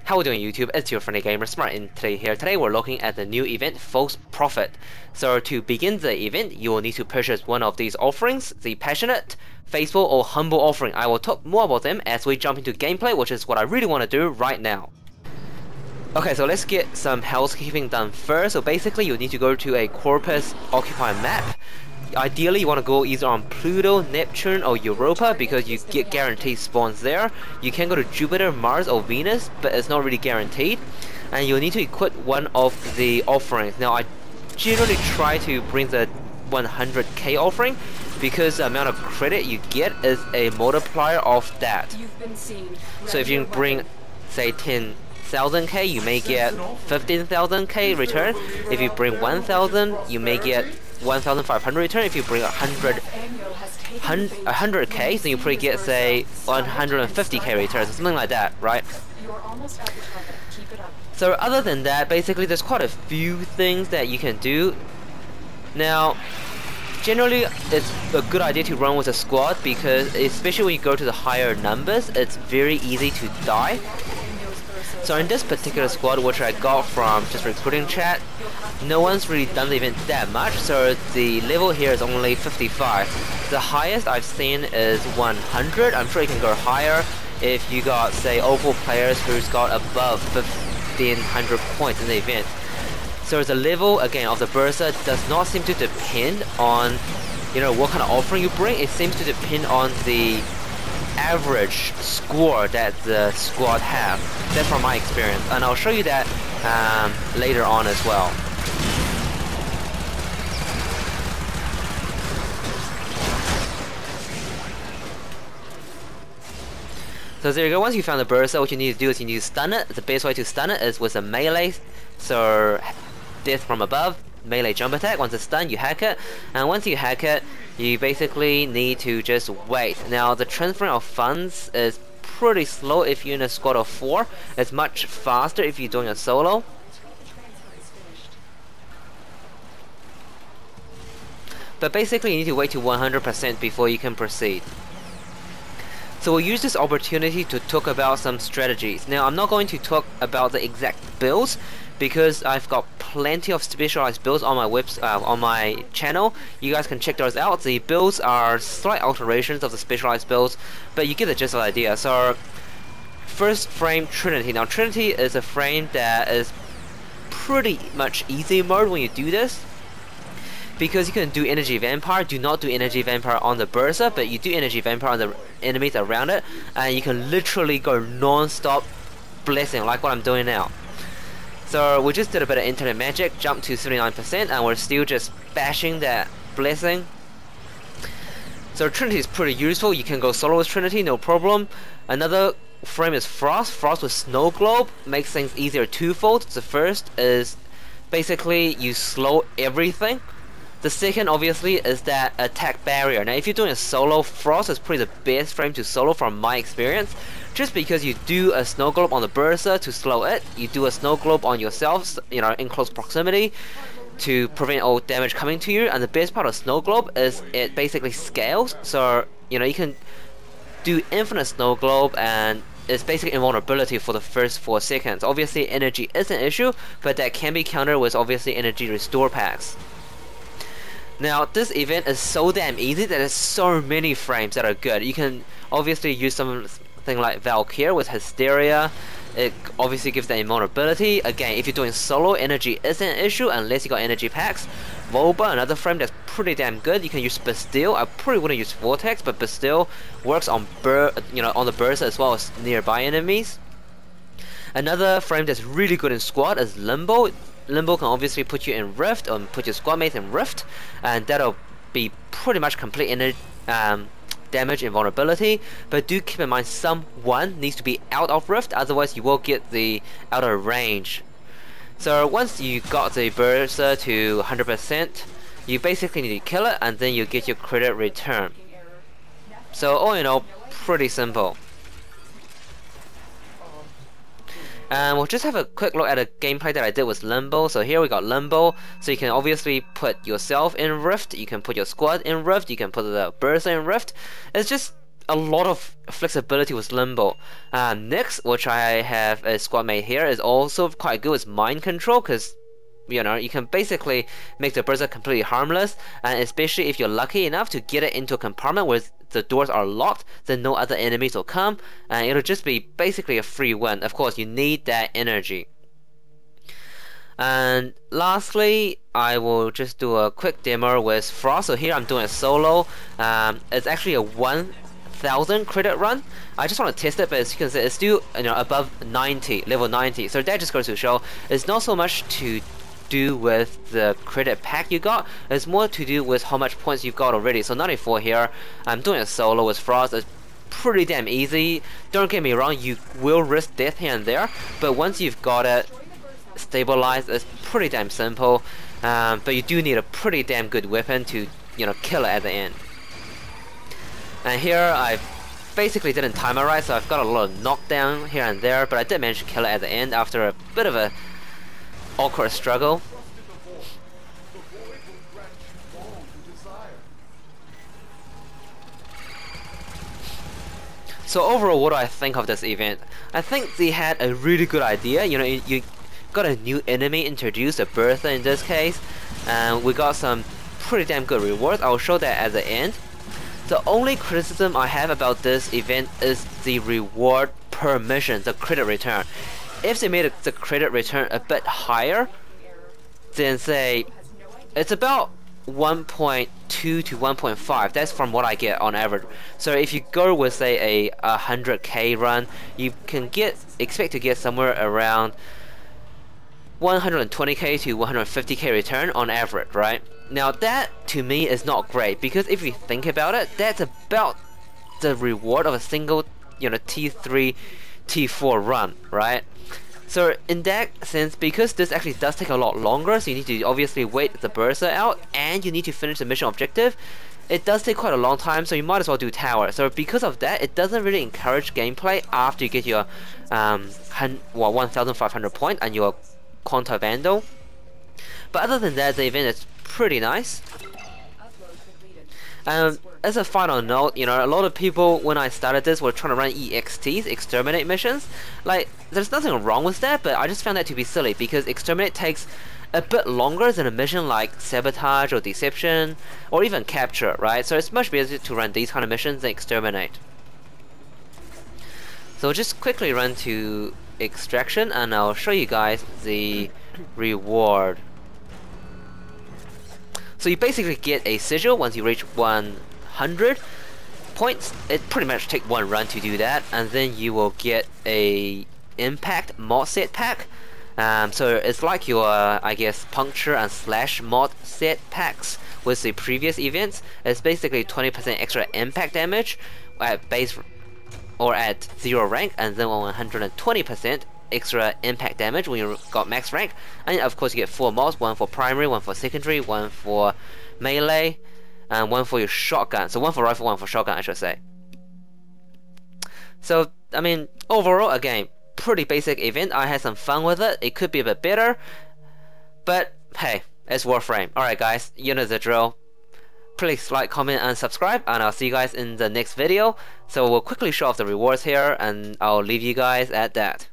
How we doing YouTube? It's your friendly gamer SmartEntity here. Today we're looking at the new event, False Prophet. So to begin the event, you will need to purchase one of these offerings, the Passionate, Faithful or Humble offering. I will talk more about them as we jump into gameplay, which is what I really want to do right now. Okay, so let's get some housekeeping done first. So basically you need to go to a corpus occupied map. Ideally you want to go either on Pluto, Neptune or Europa because you get guaranteed spawns there. You can go to Jupiter, Mars or Venus, but it's not really guaranteed. And you'll need to equip one of the offerings. Now I generally try to bring the 100k offering because the amount of credit you get is a multiplier of that. So if you bring say 10,000k, you may get 15,000k return. If you bring 1,000, you may get 1,500 return. If you bring 100k, then you probably get say 150k returns, something like that, right? So other than that, basically there's quite a few things that you can do. Now, generally it's a good idea to run with a squad because especially when you go to the higher numbers, it's very easy to die. So in this particular squad, which I got from just recruiting chat, no one's really done the event that much, so the level here is only 55. The highest I've seen is 100. I'm sure you can go higher if you got, say, Opal players who's got above 1,500 points in the event. So the level, again, of the Bursa does not seem to depend on, you know, what kind of offering you bring. It seems to depend on the average score that the squad have. That's from my experience, and I'll show you that later on as well. So there you go. Once you found the Bursa, what you need to do is you need to stun it. The best way to stun it is with a melee, so death from above, melee jump attack. Once it's stunned, you hack it, and once you hack it, you basically need to just wait. Now the transferring of funds is pretty slow if you're in a squad of 4. It's much faster if you're doing a solo. But basically you need to wait to 100% before you can proceed. So we'll use this opportunity to talk about some strategies. Now I'm not going to talk about the exact builds because I've got plenty of specialized builds on my on my channel. You guys can check those out. The builds are slight alterations of the specialized builds, but you get the gist of the idea. So first frame, Trinity. Now Trinity is a frame that is pretty much easy mode when you do this, because you can do Energy Vampire. Do not do Energy Vampire on the Bursa, but you do Energy Vampire on the enemies around it, and you can literally go non-stop blessing like what I'm doing now. So we just did a bit of internet magic, jumped to 79%, and we're still just bashing that blessing. So Trinity is pretty useful. You can go solo with Trinity, no problem. Another frame is Frost. Frost with Snow Globe makes things easier twofold. The first is basically you slow everything. The second, obviously, is that attack barrier. Now, if you're doing a solo, Frost is probably the best frame to solo from my experience, just because you do a snow globe on the Bursa to slow it, you do a snow globe on yourself, you know, in close proximity to prevent all damage coming to you. And the best part of snow globe is it basically scales, so you know you can do infinite snow globe, and it's basically invulnerability for the first 4 seconds. Obviously, energy is an issue, but that can be countered with obviously energy restore packs. Now this event is so damn easy that there's so many frames that are good. You can obviously use something like Valkyrie with Hysteria. It obviously gives that invulnerability. Again, if you're doing solo, energy isn't an issue unless you got energy packs. Volba, another frame that's pretty damn good. You can use Bastille. I probably wouldn't use Vortex, but Bastille works on on the Bursa as well as nearby enemies. Another frame that's really good in squad is Limbo. Limbo can obviously put you in Rift, or put your squad mates in Rift, and that'll be pretty much complete damage and vulnerability. But do keep in mind someone needs to be out of Rift, otherwise you will get the out of range. So once you got the Bursa to 100%, you basically need to kill it, and then you get your credit return. So all in all, pretty simple. And we'll just have a quick look at a gameplay that I did with Limbo. So here we got Limbo. So you can obviously put yourself in Rift, you can put your squad in Rift, you can put the Bursa in Rift. It's just a lot of flexibility with limbo. Next, which I have a squad mate here, is also quite good with mind control, because you know, you can basically make the berserker completely harmless, and especially if you're lucky enough to get it into a compartment where the doors are locked, then no other enemies will come, and it'll just be basically a free win. Of course, you need that energy. And lastly, I will just do a quick demo with Frost. So here I'm doing a solo. It's actually a 1000 credit run. I just want to test it, but as you can see, it's still, you know, above 90, level 90. So that just goes to show it's not so much to do with the credit pack you got, it's more to do with how much points you've got already. So 94 here. I'm doing a solo with Frost. It's pretty damn easy. Don't get me wrong, you will risk death here and there, but once you've got it stabilized, it's pretty damn simple. But you do need a pretty damn good weapon to, you know, kill it at the end. And here I basically didn't time it right, so I've got a lot of knockdown here and there, but I did manage to kill it at the end after a bit of a awkward struggle. So overall, what do I think of this event? I think they had a really good idea. You know, you got a new enemy introduced, a Bertha in this case, and we got some pretty damn good rewards. I'll show that at the end. The only criticism I have about this event is the reward per mission, the credit return. If they made the credit return a bit higher, then say it's about 1.2 to 1.5. That's from what I get on average. So if you go with say a 100k run, you can expect to get somewhere around 120k to 150k return on average, right? Now that to me is not great, because if you think about it, that's about the reward of a single, you know, T3, T4 run, right? So in that sense, because this actually does take a lot longer, so you need to obviously wait the burster out, and you need to finish the mission objective, it does take quite a long time, so you might as well do tower. So because of that, it doesn't really encourage gameplay after you get your 1500 point and your Quanta Vandal. But other than that, the event is pretty nice. As a final note, you know, a lot of people when I started this were trying to run EXTs, exterminate missions. Like, there's nothing wrong with that, but I just found that to be silly, because exterminate takes a bit longer than a mission like sabotage or deception or even capture, right? So it's much better to run these kind of missions than exterminate. So just quickly run to extraction and I'll show you guys the reward. So you basically get a sigil once you reach 100 points. It pretty much takes one run to do that, and then you will get a impact mod set pack. So it's like your, I guess, puncture and slash mod set packs with the previous events. It's basically 20% extra impact damage at base or at 0 rank, and then 120% extra impact damage when you got max rank. And of course you get 4 mods, one for primary, one for secondary, one for melee, and one for your shotgun. So one for rifle, one for shotgun, I should say. So I mean, overall, again, pretty basic event. I had some fun with it. It could be a bit better, but hey, it's Warframe. Alright guys, you know the drill. Please like, comment and subscribe, and I'll see you guys in the next video. So we'll quickly show off the rewards here, and I'll leave you guys at that.